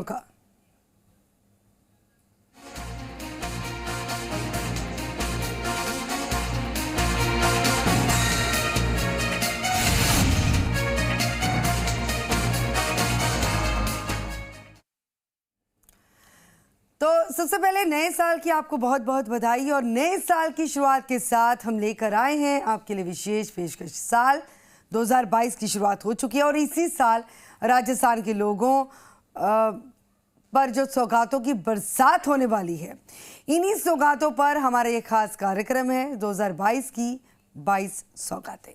का। तो सबसे पहले नए साल की आपको बहुत बहुत बधाई। और नए साल की शुरुआत के साथ हम लेकर आए हैं आपके लिए विशेष पेशकश। साल 2022 की शुरुआत हो चुकी है और इसी साल राजस्थान के लोगों पर जो सौगातों की बरसात होने वाली है, इन्हीं सौगातों पर हमारा ये खास कार्यक्रम है 2022 की 22 सौगातें।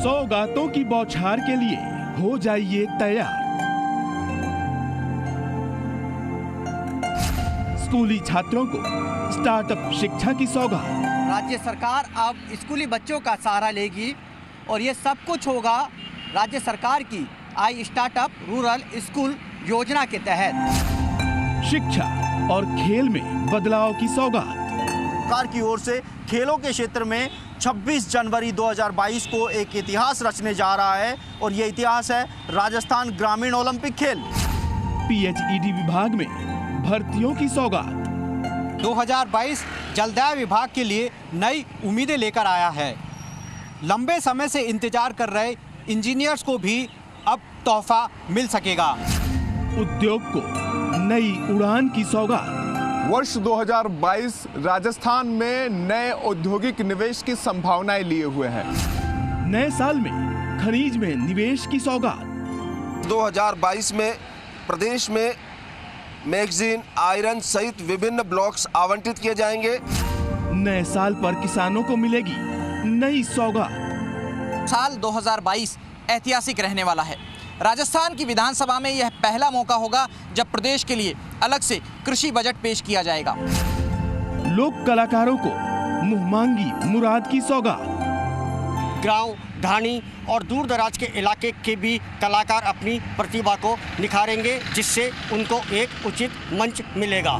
सौगातों की बौछार के लिए हो जाइए तैयार। स्कूली छात्रों को स्टार्टअप शिक्षा की सौगात। राज्य सरकार अब स्कूली बच्चों का सहारा लेगी और ये सब कुछ होगा राज्य सरकार की आई स्टार्टअप रूरल स्कूल योजना के तहत। शिक्षा और खेल में बदलाव की सौगात। सरकार की ओर से खेलों के क्षेत्र में 26 जनवरी 2022 को एक इतिहास रचने जा रहा है और ये इतिहास है राजस्थान ग्रामीण ओलंपिक खेल। PHED विभाग में भर्तियों की सौगात। 2022 जलदाय विभाग के लिए नई उम्मीदें लेकर आया है। लंबे समय से इंतजार कर रहे इंजीनियर्स को भी अब तोहफा मिल सकेगा। उद्योग को नई उड़ान की सौगात। वर्ष 2022 राजस्थान में नए औद्योगिक निवेश की संभावनाएं लिए हुए हैं। नए साल में खनिज में निवेश की सौगात। 2022 में प्रदेश में मैगजीन, आयरन सहित विभिन्न ब्लॉक्स आवंटित किए जाएंगे। नए साल पर किसानों को मिलेगी नई सौगात। साल 2022 ऐतिहासिक रहने वाला है। राजस्थान की विधानसभा में यह पहला मौका होगा जब प्रदेश के लिए अलग से कृषि बजट पेश किया जाएगा। लोक कलाकारों को मुंह मांगी मुराद की सौगात। गांव, ढाणी और दूर दराज के इलाके के भी कलाकार अपनी प्रतिभा को निखारेंगे, जिससे उनको एक उचित मंच मिलेगा।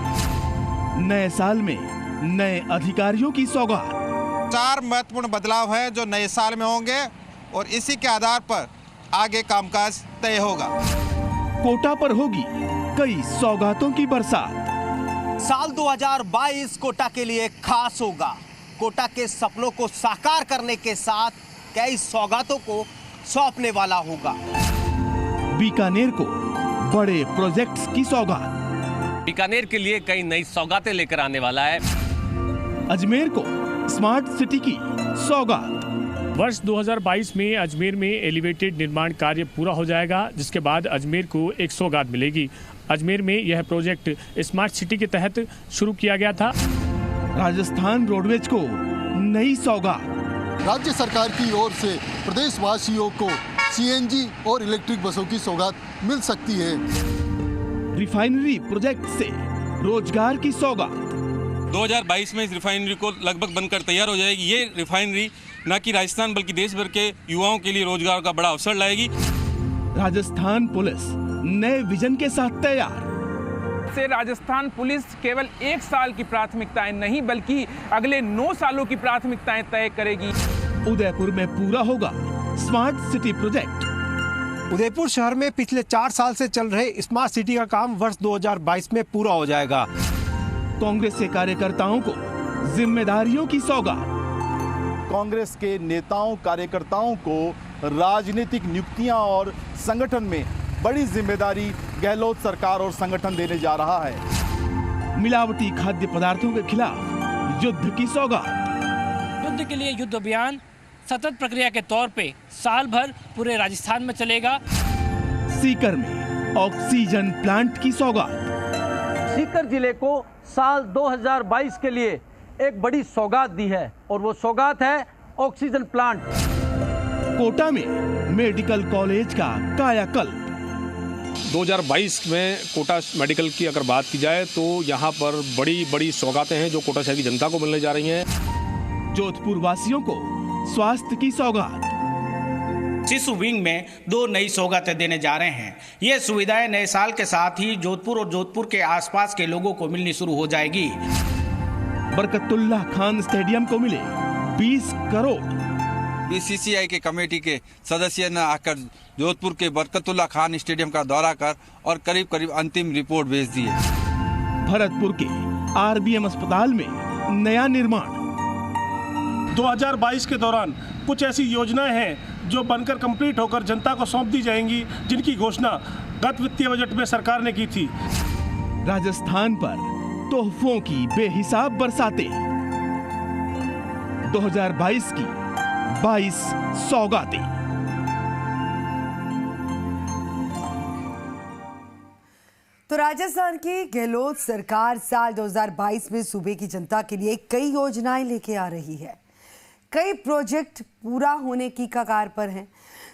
नए साल में नए अधिकारियों की सौगात। 4 महत्वपूर्ण बदलाव है जो नए साल में होंगे और इसी के आधार पर आगे कामकाज तय होगा। कोटा पर होगी कई सौगातों की बरसात। साल 2022 कोटा के लिए खास होगा। कोटा के सपनों को साकार करने के साथ कई सौगातों को सौंपने वाला होगा। बीकानेर को बड़े प्रोजेक्ट्स की सौगात। बीकानेर के लिए कई नई सौगातें लेकर आने वाला है। अजमेर को स्मार्ट सिटी की सौगात। वर्ष 2022 में अजमेर में एलिवेटेड निर्माण कार्य पूरा हो जाएगा, जिसके बाद अजमेर को एक सौगात मिलेगी। अजमेर में यह प्रोजेक्ट स्मार्ट सिटी के तहत शुरू किया गया था। राजस्थान रोडवेज को नई सौगात। राज्य सरकार की ओर से प्रदेशवासियों को CNG और इलेक्ट्रिक बसों की सौगात मिल सकती है। रिफाइनरी प्रोजेक्ट से रोजगार की सौगात। 2022 में इस रिफाइनरी को लगभग बनकर तैयार हो जाएगी। ये रिफाइनरी न कि राजस्थान बल्कि देश भर के युवाओं के लिए रोजगार का बड़ा अवसर लाएगी। राजस्थान पुलिस नए विजन के साथ तैयार। से राजस्थान पुलिस केवल 1 साल की प्राथमिकताएं नहीं बल्कि अगले 9 सालों की प्राथमिकताएं तय करेगी। उदयपुर में पूरा होगा स्मार्ट सिटी प्रोजेक्ट। उदयपुर शहर में पिछले 4 साल से चल रहे स्मार्ट सिटी का काम वर्ष 2022 में पूरा हो जाएगा। कांग्रेस के कार्यकर्ताओं को जिम्मेदारियों की सौगात। कांग्रेस के नेताओं कार्यकर्ताओं को राजनीतिक नियुक्तियां और संगठन में बड़ी जिम्मेदारी गहलोत सरकार और संगठन देने जा रहा है। मिलावटी खाद्य पदार्थों के खिलाफ युद्ध की सौगात। युद्ध के लिए युद्ध अभियान सतत प्रक्रिया के तौर पे साल भर पूरे राजस्थान में चलेगा। सीकर में ऑक्सीजन प्लांट की सौगात। सीकर जिले को साल 2022 के लिए एक बड़ी सौगात दी है और वो सौगात है ऑक्सीजन प्लांट। कोटा में मेडिकल कॉलेज का कायाकल्प। 2022 में कोटा मेडिकल की अगर बात की जाए तो यहाँ पर बड़ी बड़ी सौगातें हैं जो कोटा शहर की जनता को मिलने जा रही हैं। जोधपुर वासियों को स्वास्थ्य की सौगात। शिशु विंग में 2 नई सौगातें देने जा रहे हैं। ये सुविधाएं नए साल के साथ ही जोधपुर और जोधपुर के आसपास के लोगों को मिलनी शुरू हो जाएगी। बरकतुल्लाह खान स्टेडियम को मिले 20 करोड़। बीसीसीआई के कमेटी के सदस्य ने आकर जोधपुर के बरकतुल्ला खान स्टेडियम का दौरा कर और करीब करीब अंतिम रिपोर्ट भेज दी है। भरतपुर के आरबीएम अस्पताल में नया निर्माण। 2022 के दौरान कुछ ऐसी योजनाएं हैं जो बनकर कंप्लीट होकर जनता को सौंप दी जाएंगी, जिनकी घोषणा गत वित्तीय बजट में सरकार ने की थी। राजस्थान पर तोहफों की बेहिसाब बरसातें। 2022 की 22 सौगातें। तो राजस्थान की गहलोत सरकार साल 2022 में सूबे की जनता के लिए कई योजनाएं लेके आ रही है। कई प्रोजेक्ट पूरा होने की कगार पर हैं।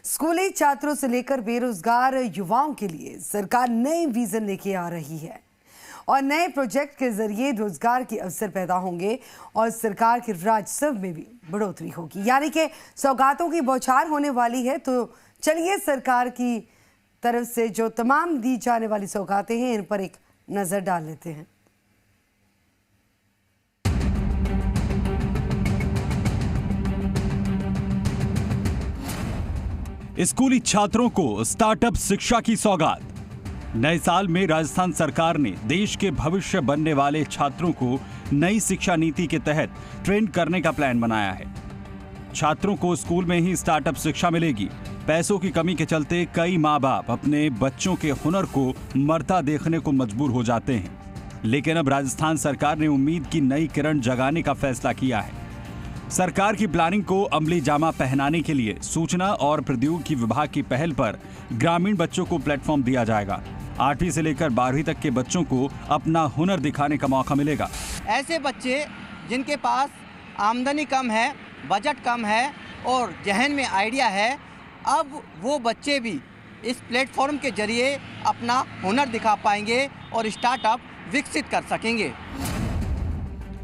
स्कूली छात्रों से लेकर बेरोजगार युवाओं के लिए सरकार नए विजन लेके आ रही है और नए प्रोजेक्ट के जरिए रोजगार के अवसर पैदा होंगे और सरकार के राजस्व में भी बढ़ोतरी होगी, यानी कि सौगातों की बौछार होने वाली है। तो चलिए सरकार की तरफ से जो तमाम दी जाने वाली सौगातें हैं इन पर एक नजर डाल लेते हैं। स्कूली छात्रों को स्टार्टअप शिक्षा की सौगात। नए साल में राजस्थान सरकार ने देश के भविष्य बनने वाले छात्रों को नई शिक्षा नीति के तहत ट्रेन करने का प्लान बनाया है। छात्रों को स्कूल में ही स्टार्टअप शिक्षा मिलेगी। पैसों की कमी के चलते कई माँ बाप अपने बच्चों के हुनर को मरता देखने को मजबूर हो जाते हैं, लेकिन अब राजस्थान सरकार ने उम्मीद की नई किरण जगाने का फैसला किया है। सरकार की प्लानिंग को अमली जामा पहनाने के लिए सूचना और प्रौद्योगिकी विभाग की पहल पर ग्रामीण बच्चों को प्लेटफॉर्म दिया जाएगा। 8वीं से लेकर 12वीं तक के बच्चों को अपना हुनर दिखाने का मौका मिलेगा। ऐसे बच्चे जिनके पास आमदनी कम है, बजट कम है और जहन में आइडिया है, अब वो बच्चे भी इस प्लेटफॉर्म के जरिए अपना हुनर दिखा पाएंगे और स्टार्टअप विकसित कर सकेंगे।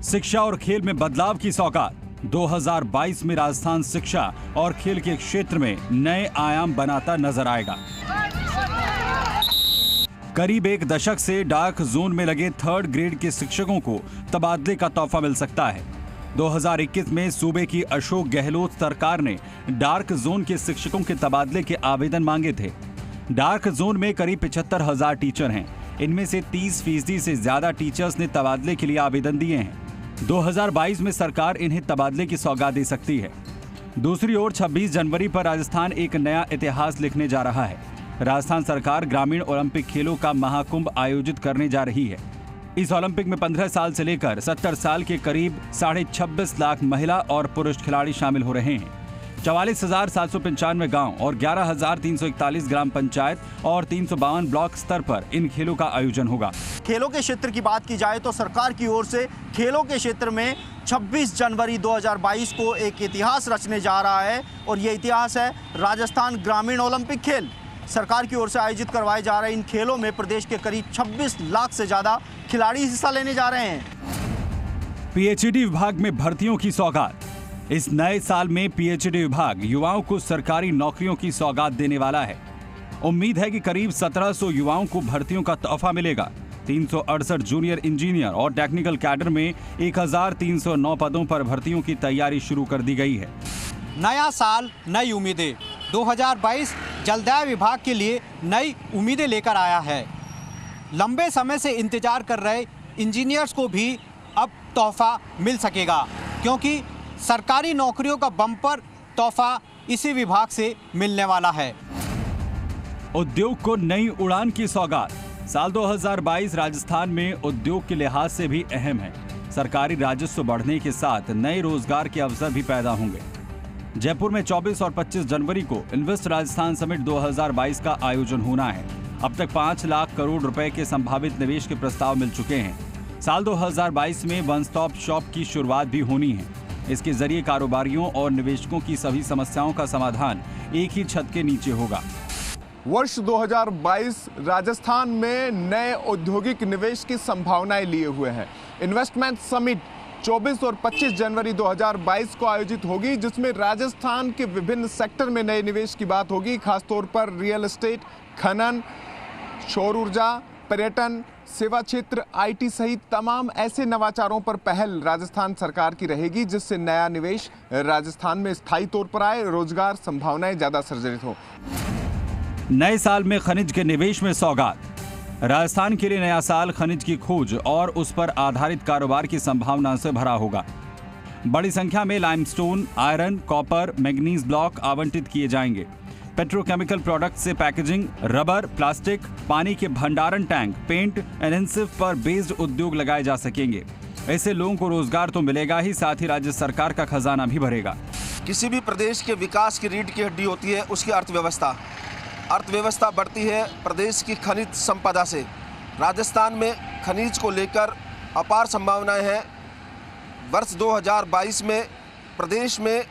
शिक्षा और खेल में बदलाव की सौगात। 2022 में राजस्थान शिक्षा और खेल के क्षेत्र में नए आयाम बनाता नजर आएगा। करीब एक दशक से डार्क जोन में लगे 3rd ग्रेड के शिक्षकों को तबादले का तोहफा मिल सकता है। 2021 में सूबे की अशोक गहलोत सरकार ने डार्क जोन के शिक्षकों के तबादले के आवेदन मांगे थे। डार्क जोन में करीब 75,000 टीचर हैं। इनमें से 30% से ज्यादा टीचर्स ने तबादले के लिए आवेदन दिए हैं। 2022 में सरकार इन्हें तबादले की सौगात दे सकती है। दूसरी ओर 26 जनवरी पर राजस्थान एक नया इतिहास लिखने जा रहा है। राजस्थान सरकार ग्रामीण ओलंपिक खेलों का महाकुंभ आयोजित करने जा रही है। इस ओलंपिक में 15 साल से लेकर 70 साल के करीब 26.5 लाख महिला और पुरुष खिलाड़ी शामिल हो रहे हैं। 44,795 गांव और 11,341 ग्राम पंचायत और 352 ब्लॉक स्तर पर इन खेलों का आयोजन होगा। खेलों के क्षेत्र की बात की जाए तो सरकार की ओर से खेलों के क्षेत्र में 26 जनवरी 2022 को एक इतिहास रचने जा रहा है और ये इतिहास है राजस्थान ग्रामीण ओलंपिक खेल। सरकार की ओर से आयोजित करवाए जा रहे इन खेलों में प्रदेश के करीब 26 लाख से ज्यादा खिलाड़ी हिस्सा लेने जा रहे हैं। पीएचडी विभाग में भर्तियों की सौगात। इस नए साल में पीएचडी विभाग युवाओं को सरकारी नौकरियों की सौगात देने वाला है। उम्मीद है कि करीब 1700 युवाओं को भर्तियों का तोहफा मिलेगा। 368 जूनियर इंजीनियर और टेक्निकल कैडर में 1309 पदों पर भर्तियों की तैयारी शुरू कर दी गई है। नया साल नई उम्मीदें। 2022 जलदाय विभाग के लिए नई उम्मीदें लेकर आया है। लंबे समय से इंतजार कर रहे इंजीनियर्स को भी अब तोहफा मिल सकेगा, क्योंकि सरकारी नौकरियों का बम्पर तोहफा इसी विभाग से मिलने वाला है। उद्योग को नई उड़ान की सौगात। साल 2022 राजस्थान में उद्योग के लिहाज से भी अहम है। सरकारी राजस्व बढ़ने के साथ नए रोजगार के अवसर भी पैदा होंगे। जयपुर में 24 और 25 जनवरी को इन्वेस्ट राजस्थान समिट 2022 का आयोजन होना है। अब तक 5 लाख करोड़ रुपए के संभावित निवेश के प्रस्ताव मिल चुके हैं। साल 2022 में वन स्टॉप शॉप की शुरुआत भी होनी है। इसके जरिए कारोबारियों और निवेशकों की सभी समस्याओं का समाधान एक ही छत के नीचे होगा। वर्ष 2022 राजस्थान में नए औद्योगिक निवेश की संभावनाएं लिए हुए है। इन्वेस्टमेंट समिट 24 और 25 जनवरी 2022 को आयोजित होगी, जिसमें राजस्थान के विभिन्न सेक्टर में नए निवेश की बात होगी। खासतौर पर रियल एस्टेट, खनन, सौर ऊर्जा, पर्यटन, सेवा क्षेत्र, IT सहित तमाम ऐसे नवाचारों पर पहल राजस्थान सरकार की रहेगी जिससे नया निवेश राजस्थान में स्थायी तौर पर आए, रोजगार संभावनाएं ज्यादा सर्जित हो। नए साल में खनिज के निवेश में सौगात। राजस्थान के लिए नया साल खनिज की खोज और उस पर आधारित कारोबार की संभावना से भरा होगा। बड़ी संख्या में limestone, iron, copper, manganese block आवंटित किए जाएंगे। पेट्रोकेमिकल प्रोडक्ट से पैकेजिंग, रबर, प्लास्टिक, पानी के भंडारण टैंक, पेंट, एडहेसिव पर बेस्ड उद्योग लगाए जा सकेंगे। ऐसे लोगों को रोजगार तो मिलेगा ही, साथ ही राज्य सरकार का खजाना भी भरेगा। किसी भी प्रदेश के विकास की रीढ़ की हड्डी होती है उसकी अर्थव्यवस्था। अर्थव्यवस्था बढ़ती है प्रदेश की खनिज संपदा से। राजस्थान में खनिज को लेकर अपार संभावनाएं हैं। वर्ष 2022 में प्रदेश में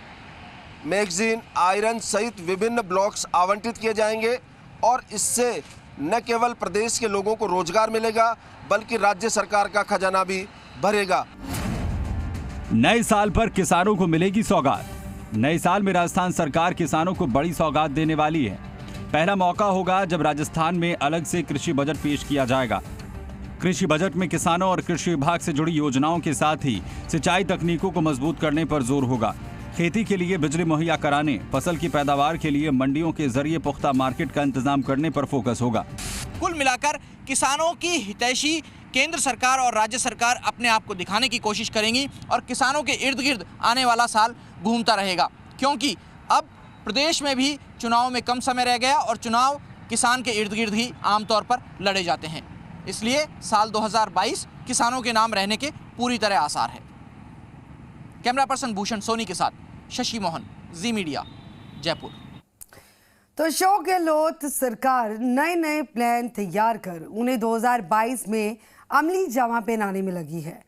मैगजीन, आयरन सहित विभिन्न ब्लॉक्स आवंटित किए जाएंगे और इससे न केवल प्रदेश के लोगों को रोजगार मिलेगा बल्कि राज्य सरकार का खजाना भी भरेगा। नए साल पर किसानों को मिलेगी सौगात। नए साल में राजस्थान सरकार किसानों को बड़ी सौगात देने वाली है। पहला मौका होगा जब राजस्थान में अलग से कृषि बजट पेश किया जाएगा। कृषि बजट में किसानों और कृषि विभाग से जुड़ी योजनाओं के साथ ही सिंचाई तकनीकों को मजबूत करने पर जोर होगा। खेती के लिए बिजली मुहैया कराने, फसल की पैदावार के लिए मंडियों के जरिए पुख्ता मार्केट का इंतजाम करने पर फोकस होगा। कुल मिलाकर किसानों की हितैषी केंद्र सरकार और राज्य सरकार अपने आप को दिखाने की कोशिश करेंगी और किसानों के इर्द गिर्द आने वाला साल घूमता रहेगा, क्योंकि अब प्रदेश में भी चुनाव में कम समय रह गया और चुनाव किसान के इर्द गिर्द ही आमतौर पर लड़े जाते हैं। इसलिए साल 2022 किसानों के नाम रहने के पूरी तरह आसार है। कैमरा पर्सन भूषण सोनी के साथ शशि मोहन, जी मीडिया, जयपुर। तो अशोक गहलोत सरकार नए नए प्लान तैयार कर उन्हें 2022 में अमली जामा पहनाने में लगी है।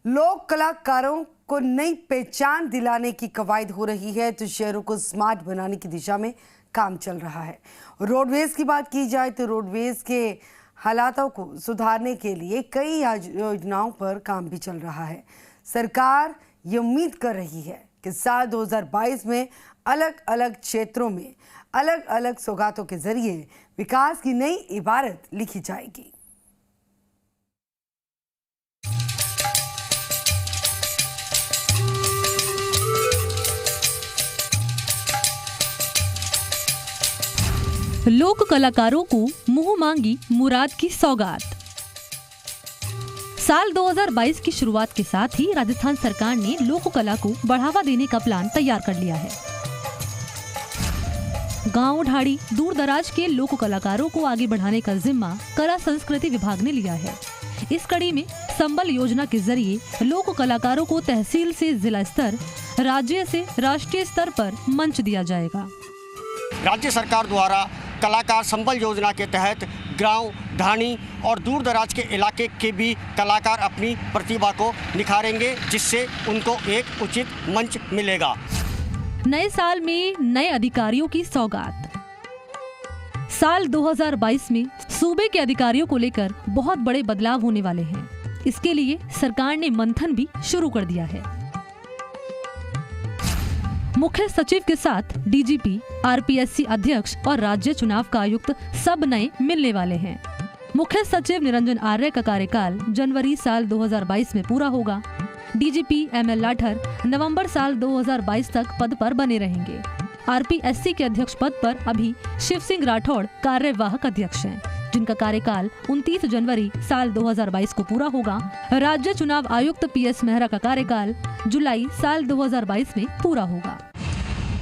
लोक कलाकारों को नई पहचान दिलाने की कवायद हो रही है तो शहरों को स्मार्ट बनाने की दिशा में काम चल रहा है। रोडवेज की बात की जाए तो रोडवेज के हालातों को सुधारने के लिए कई योजनाओं पर काम भी चल रहा है। सरकार ये उम्मीद कर रही है कि साल 2022 में अलग अलग क्षेत्रों में अलग अलग सौगातों के जरिए विकास की नई इबारत लिखी जाएगी। लोक कलाकारों को मुंह मांगी मुराद की सौगात। साल 2022 की शुरुआत के साथ ही राजस्थान सरकार ने लोक कला को बढ़ावा देने का प्लान तैयार कर लिया है। गांव ढाड़ी दूर दराज के लोक कलाकारों को आगे बढ़ाने का जिम्मा कला संस्कृति विभाग ने लिया है। इस कड़ी में संबल योजना के जरिए लोक कलाकारों को तहसील से जिला स्तर, राज्य से राष्ट्रीय स्तर पर मंच दिया जाएगा। राज्य सरकार द्वारा कलाकार संबल योजना के तहत गांव, ढाणी और दूर दराज के इलाके के भी कलाकार अपनी प्रतिभा को निखारेंगे, जिससे उनको एक उचित मंच मिलेगा। नए साल में नए अधिकारियों की सौगात। साल 2022 में सूबे के अधिकारियों को लेकर बहुत बड़े बदलाव होने वाले हैं। इसके लिए सरकार ने मंथन भी शुरू कर दिया है। मुख्य सचिव के साथ डीजीपी, आरपीएससी अध्यक्ष और राज्य चुनाव का आयुक्त सब नए मिलने वाले हैं। मुख्य सचिव निरंजन आर्य का कार्यकाल जनवरी साल 2022 में पूरा होगा। डीजीपी एमएल लाठर नवंबर साल 2022 तक पद पर बने रहेंगे। आरपीएससी के अध्यक्ष पद पर अभी शिव सिंह राठौड़ कार्यवाहक अध्यक्ष हैं, जिनका कार्यकाल 29 जनवरी साल 2022 को पूरा होगा। राज्य चुनाव आयुक्त पीएस मेहरा का कार्यकाल जुलाई साल 2022 में पूरा होगा।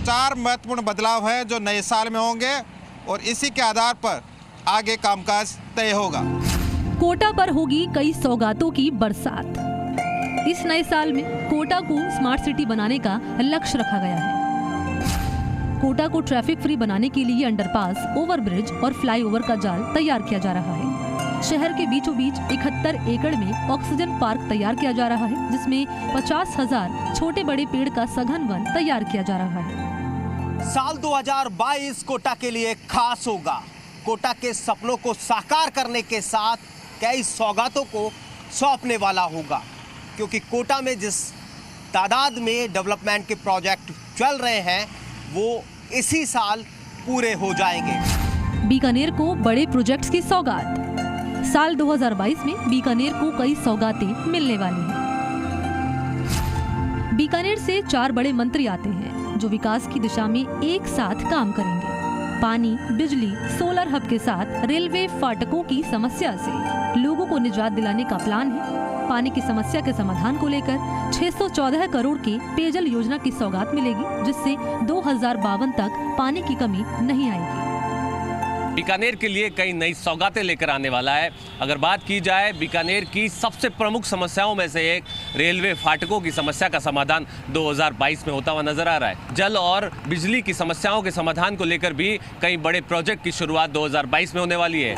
4 महत्वपूर्ण बदलाव हैं जो नए साल में होंगे और इसी के आधार पर आगे कामकाज तय होगा। कोटा पर होगी कई सौगातों की बरसात। इस नए साल में कोटा को स्मार्ट सिटी बनाने का लक्ष्य रखा गया है। कोटा को ट्रैफिक फ्री बनाने के लिए अंडरपास, ओवरब्रिज और फ्लाईओवर का जाल तैयार किया जा रहा है। शहर के बीचों बीच 71 एकड़ में ऑक्सीजन पार्क तैयार किया जा रहा है, जिसमें 50,000 छोटे बड़े पेड़ का सघन वन तैयार किया जा रहा है। साल 2022 कोटा के लिए खास होगा। कोटा के सपनों को साकार करने के साथ कई सौगातों को सौंपने वाला होगा, क्योंकि कोटा में जिस तादाद में डेवलपमेंट के प्रोजेक्ट चल रहे हैं वो इसी साल पूरे हो जाएंगे। बीकानेर को बड़े प्रोजेक्ट्स की सौगात। साल 2022 में बीकानेर को कई सौगातें मिलने वाली हैं। बीकानेर से 4 बड़े मंत्री आते हैं जो विकास की दिशा में एक साथ काम करेंगे। पानी, बिजली, सोलर हब के साथ रेलवे फाटकों की समस्या से लोगों को निजात दिलाने का प्लान है। पानी की समस्या के समाधान को लेकर 614 करोड़ की पेयजल योजना की सौगात मिलेगी, जिससे 2052 तक पानी की कमी नहीं आएगी। बीकानेर के लिए कई नई सौगातें लेकर आने वाला है। अगर बात की जाए बीकानेर की सबसे प्रमुख समस्याओं में से एक रेलवे फाटकों की समस्या का समाधान 2022 में होता हुआ नजर आ रहा है। जल और बिजली की समस्याओं के समाधान को लेकर भी कई बड़े प्रोजेक्ट की शुरुआत 2022 में होने वाली है।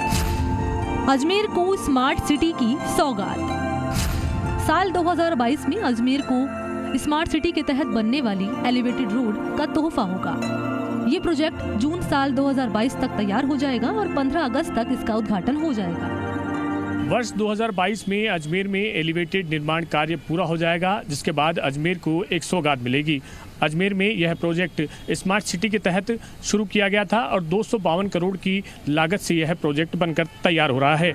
अजमेर को स्मार्ट सिटी की सौगात। साल 2022 में अजमेर को स्मार्ट सिटी के तहत बनने वाली एलिवेटेड रोड का तोहफा होगा। ये प्रोजेक्ट जून साल 2022 तक तैयार हो जाएगा और 15 अगस्त तक इसका उद्घाटन हो जाएगा। वर्ष 2022 में अजमेर में एलिवेटेड निर्माण कार्य पूरा हो जाएगा, जिसके बाद अजमेर को एक सौगात मिलेगी। अजमेर में यह प्रोजेक्ट स्मार्ट सिटी के तहत शुरू किया गया था और 252 करोड़ की लागत से यह प्रोजेक्ट बनकर तैयार हो रहा है।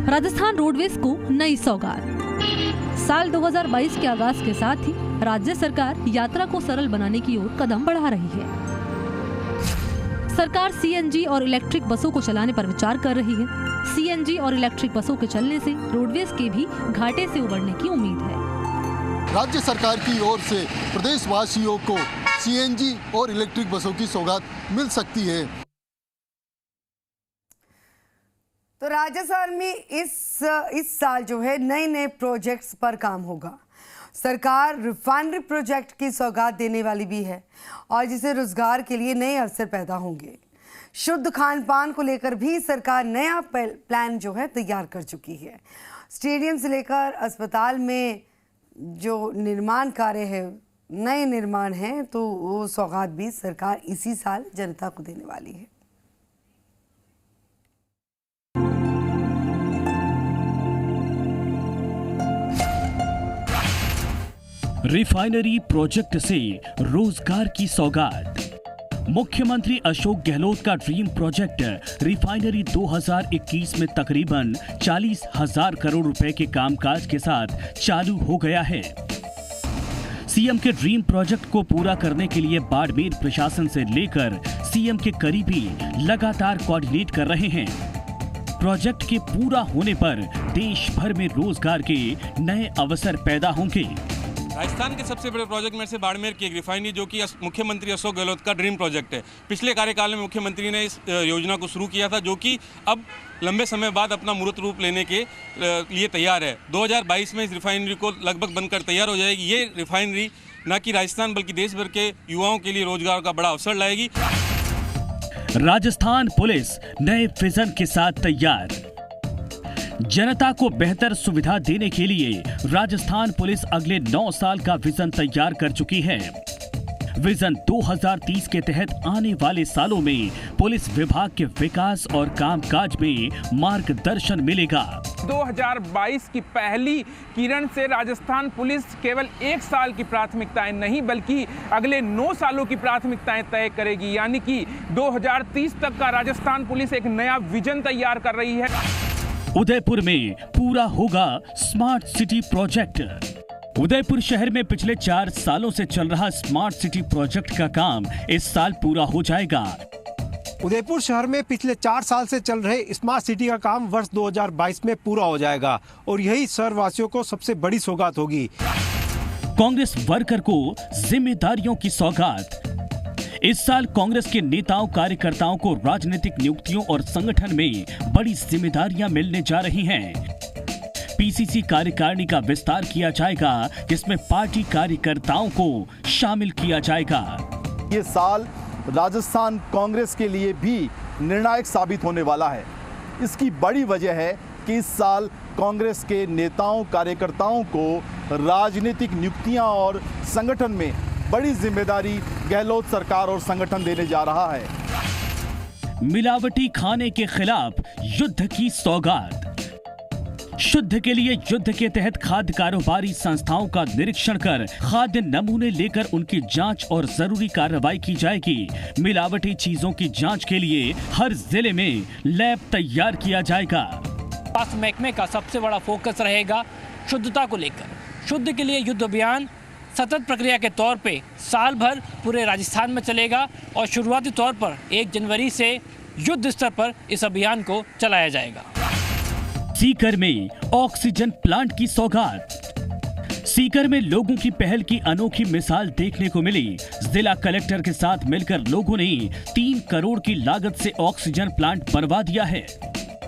राजस्थान रोडवेज को नई सौगात। साल 2022 के आगाज के साथ ही राज्य सरकार यात्रा को सरल बनाने की ओर कदम बढ़ा रही है। सरकार सीएनजी और इलेक्ट्रिक बसों को चलाने पर विचार कर रही है। सीएनजी और इलेक्ट्रिक बसों के चलने से रोडवेज के भी घाटे से उबरने की उम्मीद है। राज्य सरकार की ओर से प्रदेशवासियों को सीएनजी और इलेक्ट्रिक बसों की सौगात मिल सकती है। तो राजस्थान में इस साल जो है नए प्रोजेक्ट्स पर काम होगा। सरकार रिफाइनरी प्रोजेक्ट की सौगात देने वाली भी है और जिससे रोजगार के लिए नए अवसर पैदा होंगे। शुद्ध खान पान को लेकर भी सरकार नया प्लान जो है तैयार कर चुकी है। स्टेडियम से लेकर अस्पताल में जो निर्माण कार्य है, नए निर्माण हैं, तो वो सौगात भी सरकार इसी साल जनता को देने वाली है। रिफाइनरी प्रोजेक्ट से रोजगार की सौगात। मुख्यमंत्री अशोक गहलोत का ड्रीम प्रोजेक्ट रिफाइनरी 2021 में तकरीबन 40,000 करोड़ रुपए के कामकाज के साथ चालू हो गया है। सीएम के ड्रीम प्रोजेक्ट को पूरा करने के लिए बाड़मेर प्रशासन से लेकर सीएम के करीबी लगातार कोऑर्डिनेट कर रहे हैं। प्रोजेक्ट के पूरा होने पर देश भर में रोजगार के नए अवसर पैदा होंगे। राजस्थान के सबसे बड़े प्रोजेक्ट में से बाड़मेर की एक रिफाइनरी, जो कि मुख्यमंत्री अशोक गहलोत का ड्रीम प्रोजेक्ट है। पिछले कार्यकाल में मुख्यमंत्री ने इस योजना को शुरू किया था, जो कि अब लंबे समय बाद अपना मूर्त रूप लेने के लिए तैयार है। 2022 में इस रिफाइनरी को लगभग बनकर तैयार हो जाएगी। ये रिफाइनरी न कि राजस्थान बल्कि देश भर के युवाओं के लिए रोजगार का बड़ा अवसर लाएगी। राजस्थान पुलिस नए विजन के साथ तैयार। जनता को बेहतर सुविधा देने के लिए राजस्थान पुलिस अगले 9 साल का विजन तैयार कर चुकी है। विजन 2030 के तहत आने वाले सालों में पुलिस विभाग के विकास और कामकाज में मार्गदर्शन मिलेगा। 2022 की पहली किरण से राजस्थान पुलिस केवल 1 साल की प्राथमिकताएं नहीं बल्कि अगले 9 सालों की प्राथमिकताएं तय करेगी। यानी कि 2030 तक का राजस्थान पुलिस एक नया विजन तैयार कर रही है। उदयपुर में पूरा होगा स्मार्ट सिटी प्रोजेक्ट। उदयपुर शहर में पिछले 4 सालों से चल रहा स्मार्ट सिटी प्रोजेक्ट का काम इस साल पूरा हो जाएगा। उदयपुर शहर में पिछले 4 साल से चल रहे स्मार्ट सिटी का काम वर्ष 2022 में पूरा हो जाएगा और यही शहरवासियों को सबसे बड़ी सौगात होगी। कांग्रेस वर्कर को जिम्मेदारियों की सौगात। इस साल कांग्रेस के नेताओं कार्यकर्ताओं को राजनीतिक नियुक्तियों और संगठन में बड़ी जिम्मेदारियां मिलने जा रही हैं। पीसीसी कार्यकारिणी का विस्तार किया जाएगा, जिसमें पार्टी कार्यकर्ताओं को शामिल किया जाएगा। ये साल राजस्थान कांग्रेस के लिए भी निर्णायक साबित होने वाला है। इसकी बड़ी वजह है कि इस साल कांग्रेस के नेताओं कार्यकर्ताओं को राजनीतिक नियुक्तियां और संगठन में बड़ी जिम्मेदारी गहलोत सरकार और संगठन देने जा रहा है। मिलावटी खाने के खिलाफ युद्ध की सौगात। शुद्ध के लिए युद्ध के तहत खाद्य कारोबारी संस्थाओं का निरीक्षण कर खाद्य नमूने लेकर उनकी जांच और जरूरी कार्रवाई की जाएगी। मिलावटी चीजों की जांच के लिए हर जिले में लैब तैयार किया जाएगा। स्वास्थ्य महकमे का सबसे बड़ा फोकस रहेगा शुद्धता को लेकर। शुद्ध के लिए युद्ध अभियान सतत प्रक्रिया के तौर पे साल भर पूरे राजस्थान में चलेगा और शुरुआती तौर पर 1 जनवरी से युद्ध स्तर पर इस अभियान को चलाया जाएगा। सीकर में ऑक्सीजन प्लांट की सौगात। सीकर में लोगों की पहल की अनोखी मिसाल देखने को मिली। जिला कलेक्टर के साथ मिलकर लोगों ने 3 करोड़ की लागत से ऑक्सीजन प्लांट बनवा दिया है।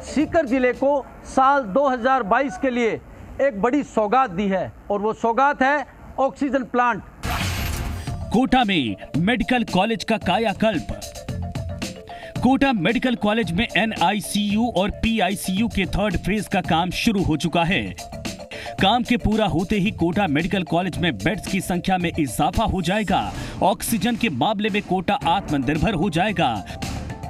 सीकर जिले को साल 2022 के लिए एक बड़ी सौगात दी है और वो सौगात है ऑक्सीजन प्लांट। कोटा में मेडिकल कॉलेज का कायाकल्प। कोटा मेडिकल कॉलेज में NICU और PICU के 3rd फेज का काम शुरू हो चुका है। काम के पूरा होते ही कोटा मेडिकल कॉलेज में बेड्स की संख्या में इजाफा हो जाएगा। ऑक्सीजन के मामले में कोटा आत्मनिर्भर हो जाएगा।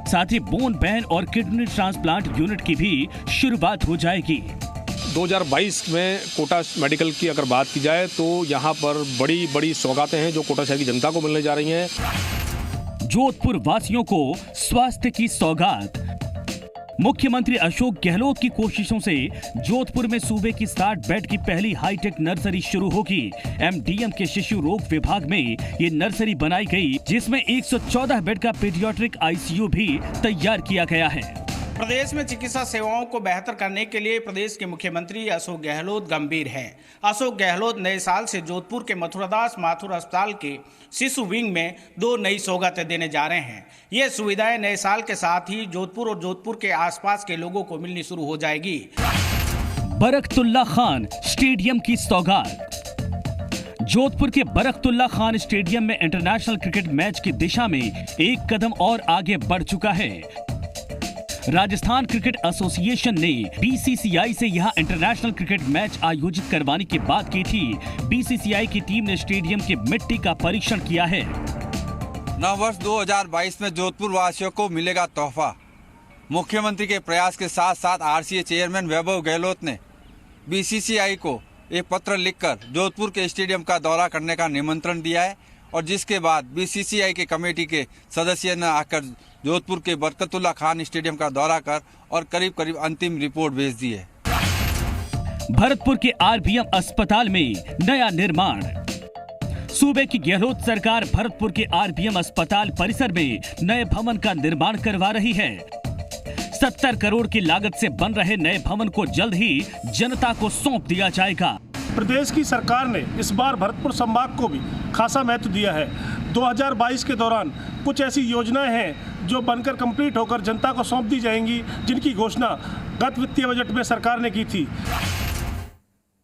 साथ ही बोन बैन और किडनी ट्रांसप्लांट यूनिट की भी शुरुआत हो जाएगी। 2022 में कोटा मेडिकल की अगर बात की जाए तो यहाँ पर बड़ी बड़ी सौगातें हैं जो कोटा शहर की जनता को मिलने जा रही हैं। जोधपुर वासियों को स्वास्थ्य की सौगात। मुख्यमंत्री अशोक गहलोत की कोशिशों से जोधपुर में सूबे की 60 बेड की पहली हाईटेक नर्सरी शुरू होगी। MDM के शिशु रोग विभाग में ये नर्सरी बनाई गई, जिसमें 114 बेड का पीडियाट्रिक ICU भी तैयार किया गया है। प्रदेश में चिकित्सा सेवाओं को बेहतर करने के लिए प्रदेश के मुख्यमंत्री अशोक गहलोत गंभीर हैं। अशोक गहलोत नए साल से जोधपुर के मथुरादास माथुर अस्पताल के शिशु विंग में 2 नई सौगातें देने जा रहे हैं। ये सुविधाएं नए साल के साथ ही जोधपुर और जोधपुर के आसपास के लोगों को मिलनी शुरू हो जाएगी। बरकतुल्ला खान स्टेडियम की सौगात। जोधपुर के बरकतुल्ला खान स्टेडियम में इंटरनेशनल क्रिकेट मैच की दिशा में एक कदम और आगे बढ़ चुका है। राजस्थान क्रिकेट एसोसिएशन ने BCCI से यहां इंटरनेशनल क्रिकेट मैच आयोजित करवाने की बात की थी। BCCI की टीम ने स्टेडियम की मिट्टी का परीक्षण किया है। नववर्ष 2022 में जोधपुर वासियों को मिलेगा तोहफा। मुख्यमंत्री के प्रयास के साथ साथ RCA चेयरमैन वैभव गहलोत ने BCCI को एक पत्र लिखकर जोधपुर के स्टेडियम का दौरा करने का निमंत्रण दिया है और जिसके बाद BCCI के कमेटी के सदस्य ने आकर जोधपुर के बरकतुल्ला खान स्टेडियम का दौरा कर और करीब करीब अंतिम रिपोर्ट भेज दी है। भरतपुर के RBM अस्पताल में नया निर्माण। सूबे की गहलोत सरकार भरतपुर के RBM अस्पताल परिसर में नए भवन का निर्माण करवा रही है। 70 करोड़ की लागत से बन रहे नए भवन को जल्द ही जनता को सौंप दिया जाएगा। प्रदेश की सरकार ने इस बार भरतपुर संभाग को भी खासा महत्व दिया है। 2022 के दौरान कुछ ऐसी योजनाएं हैं जो बनकर कंप्लीट होकर जनता को सौंप दी जाएंगी, जिनकी घोषणा गत वित्तीय बजट में सरकार ने की थी।